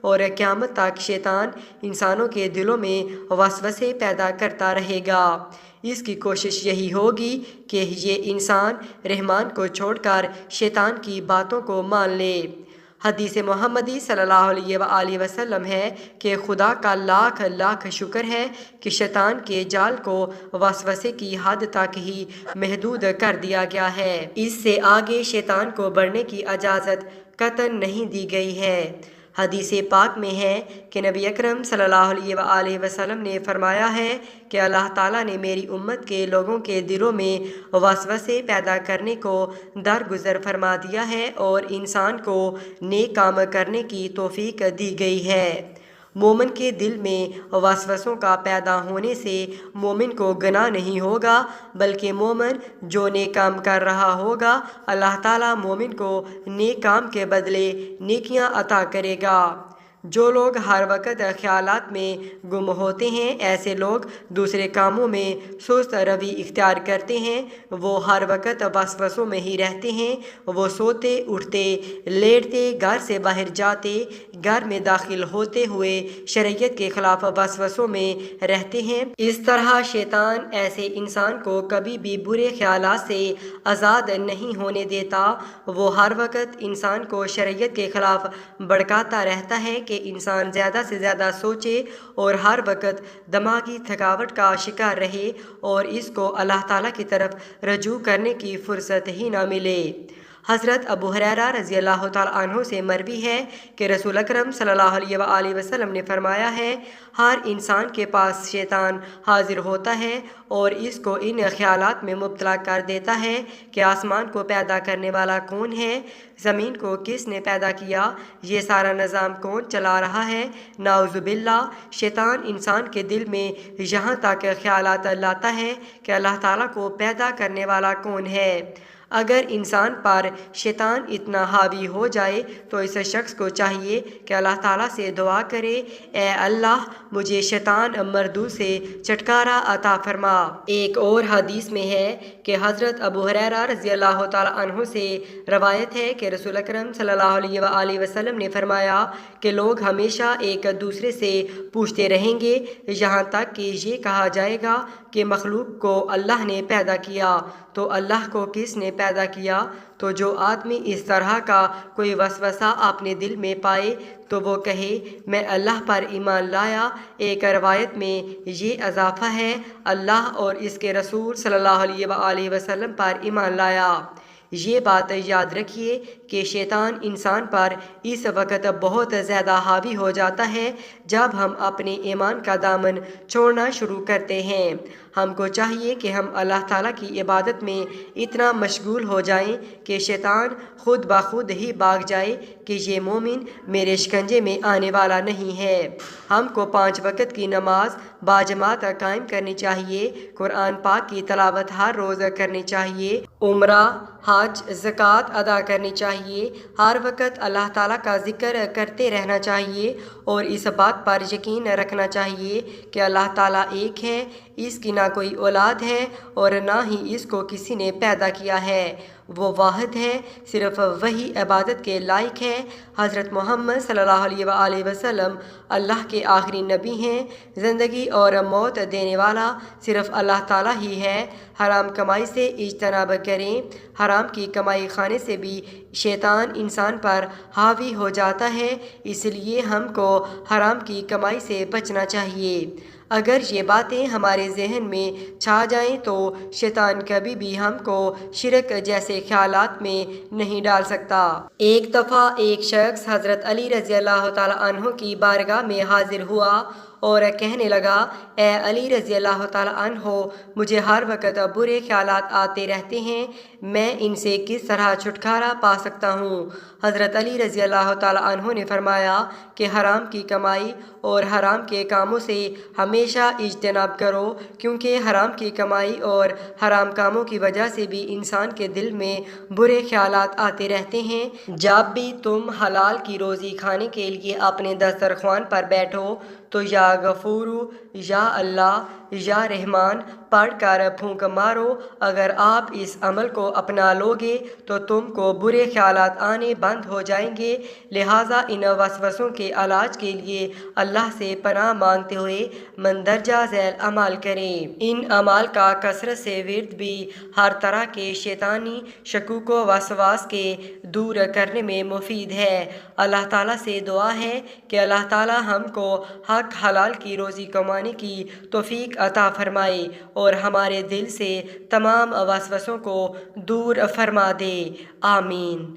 اور قیامت تک شیطان انسانوں کے دلوں میں وسوسے پیدا کرتا رہے گا۔ اس کی کوشش یہی ہوگی کہ یہ انسان رحمان کو چھوڑ کر شیطان کی باتوں کو مان لے۔ حدیث محمدی صلی اللہ علیہ وآلہ وسلم ہے کہ خدا کا لاکھ لاکھ شکر ہے کہ شیطان کے جال کو وسوسے کی حد تک ہی محدود کر دیا گیا ہے۔ اس سے آگے شیطان کو بڑھنے کی اجازت قطعاً نہیں دی گئی ہے۔ حدیث پاک میں ہے کہ نبی اکرم صلی اللہ علیہ وآلہ وسلم نے فرمایا ہے کہ اللہ تعالیٰ نے میری امت کے لوگوں کے دلوں میں وسوسے پیدا کرنے کو درگزر فرما دیا ہے اور انسان کو نیک کام کرنے کی توفیق دی گئی ہے۔ مومن کے دل میں وسوسوں کا پیدا ہونے سے مومن کو گناہ نہیں ہوگا، بلکہ مومن جو نیک کام کر رہا ہوگا اللہ تعالیٰ مومن کو نیک کام کے بدلے نیکیاں عطا کرے گا۔ جو لوگ ہر وقت خیالات میں گم ہوتے ہیں، ایسے لوگ دوسرے کاموں میں سست روی اختیار کرتے ہیں، وہ ہر وقت وسوسوں میں ہی رہتے ہیں، وہ سوتے اٹھتے لیٹتے گھر سے باہر جاتے گھر میں داخل ہوتے ہوئے شریعت کے خلاف وسوسوں میں رہتے ہیں۔ اس طرح شیطان ایسے انسان کو کبھی بھی برے خیالات سے آزاد نہیں ہونے دیتا۔ وہ ہر وقت انسان کو شریعت کے خلاف بھڑکاتا رہتا ہے کہ انسان زیادہ سے زیادہ سوچے اور ہر وقت دماغی تھکاوٹ کا شکار رہے اور اس کو اللہ تعالیٰ کی طرف رجوع کرنے کی فرصت ہی نہ ملے۔ حضرت ابو ہریرہ رضی اللہ تعالیٰ عنہ سے مروی ہے کہ رسول اکرم صلی اللہ علیہ وآلہ وسلم نے فرمایا ہے، ہر انسان کے پاس شیطان حاضر ہوتا ہے اور اس کو ان خیالات میں مبتلا کر دیتا ہے کہ آسمان کو پیدا کرنے والا کون ہے، زمین کو کس نے پیدا کیا، یہ سارا نظام کون چلا رہا ہے۔ نعوذ باللہ، شیطان انسان کے دل میں یہاں تک خیالات لاتا ہے کہ اللہ تعالیٰ کو پیدا کرنے والا کون ہے۔ اگر انسان پر شیطان اتنا حاوی ہو جائے تو اس شخص کو چاہیے کہ اللہ تعالیٰ سے دعا کرے، اے اللہ مجھے شیطان مردود سے چھٹکارا عطا فرما۔ ایک اور حدیث میں ہے کہ حضرت ابو ہریرہ رضی اللہ تعالیٰ عنہ سے روایت ہے کہ رسول اکرم صلی اللہ علیہ وآلہ وسلم نے فرمایا کہ لوگ ہمیشہ ایک دوسرے سے پوچھتے رہیں گے یہاں تک کہ یہ کہا جائے گا کہ مخلوق کو اللہ نے پیدا کیا تو اللہ کو کس نے پیدا کیا؟ تو جو آدمی اس طرح کا کوئی وسوسہ اپنے دل میں پائے تو وہ کہے میں اللہ پر ایمان لایا۔ ایک روایت میں یہ اضافہ ہے اللہ اور اس کے رسول صلی اللہ علیہ وآلہ وسلم پر ایمان لایا۔ یہ بات یاد رکھیے کہ شیطان انسان پر اس وقت بہت زیادہ حاوی ہو جاتا ہے جب ہم اپنے ایمان کا دامن چھوڑنا شروع کرتے ہیں۔ ہم کو چاہیے کہ ہم اللہ تعالیٰ کی عبادت میں اتنا مشغول ہو جائیں کہ شیطان خود بخود ہی بھاگ جائے کہ یہ مومن میرے شکنجے میں آنے والا نہیں ہے۔ ہم کو 5 وقت کی نماز باجماعت قائم کرنی چاہیے، قرآن پاک کی تلاوت ہر روز کرنی چاہیے، عمرہ، حج، زکوٰۃ ادا کرنی چاہیے، ہر وقت اللہ تعالیٰ کا ذکر کرتے رہنا چاہیے اور اس بات پر یقین رکھنا چاہیے کہ اللہ تعالیٰ ایک ہے، اس کی نہ کوئی اولاد ہے اور نہ ہی اس کو کسی نے پیدا کیا ہے، وہ واحد ہے، صرف وہی عبادت کے لائق ہے۔ حضرت محمد صلی اللہ علیہ وآلہ وسلم اللہ کے آخری نبی ہیں، زندگی اور موت دینے والا صرف اللہ تعالیٰ ہی ہے۔ حرام کمائی سے اجتناب کریں، حرام کی کمائی کھانے سے بھی شیطان انسان پر حاوی ہو جاتا ہے، اس لیے ہم کو حرام کی کمائی سے بچنا چاہیے۔ اگر یہ باتیں ہمارے ذہن میں چھا جائیں تو شیطان کبھی بھی ہم کو شرک جیسے خیالات میں نہیں ڈال سکتا۔ ایک دفعہ ایک شخص حضرت علی رضی اللہ تعالیٰ عنہ کی بارگاہ میں حاضر ہوا اور کہنے لگا، اے علی رضی اللہ تعالیٰ عنہ، مجھے ہر وقت برے خیالات آتے رہتے ہیں، میں ان سے کس طرح چھٹکارا پا سکتا ہوں؟ حضرت علی رضی اللہ تعالیٰ عنہ نے فرمایا کہ حرام کی کمائی اور حرام کے کاموں سے ہمیشہ اجتناب کرو، کیونکہ حرام کی کمائی اور حرام کاموں کی وجہ سے بھی انسان کے دل میں برے خیالات آتے رہتے ہیں۔ جب بھی تم حلال کی روزی کھانے کے لیے اپنے دسترخوان پر بیٹھو تو یا غفورو، یا اللہ، یا رحمان پڑھ کر پھونک مارو۔ اگر آپ اس عمل کو اپنا لوگے تو تم کو برے خیالات آنے بند ہو جائیں گے۔ لہٰذا ان وسوسوں کے علاج کے لیے اللہ سے پناہ مانگتے ہوئے مندرجہ ذیل عمل کریں۔ ان اعمال کا کثرت سے ورد بھی ہر طرح کے شیطانی شکوک و وسواس کے دور کرنے میں مفید ہے۔ اللہ تعالیٰ سے دعا ہے کہ اللہ تعالیٰ ہم کو حق حلال کی روزی کمانے کی توفیق عطا فرمائے اور ہمارے دل سے تمام وسوسوں کو دور فرما دے۔ آمین۔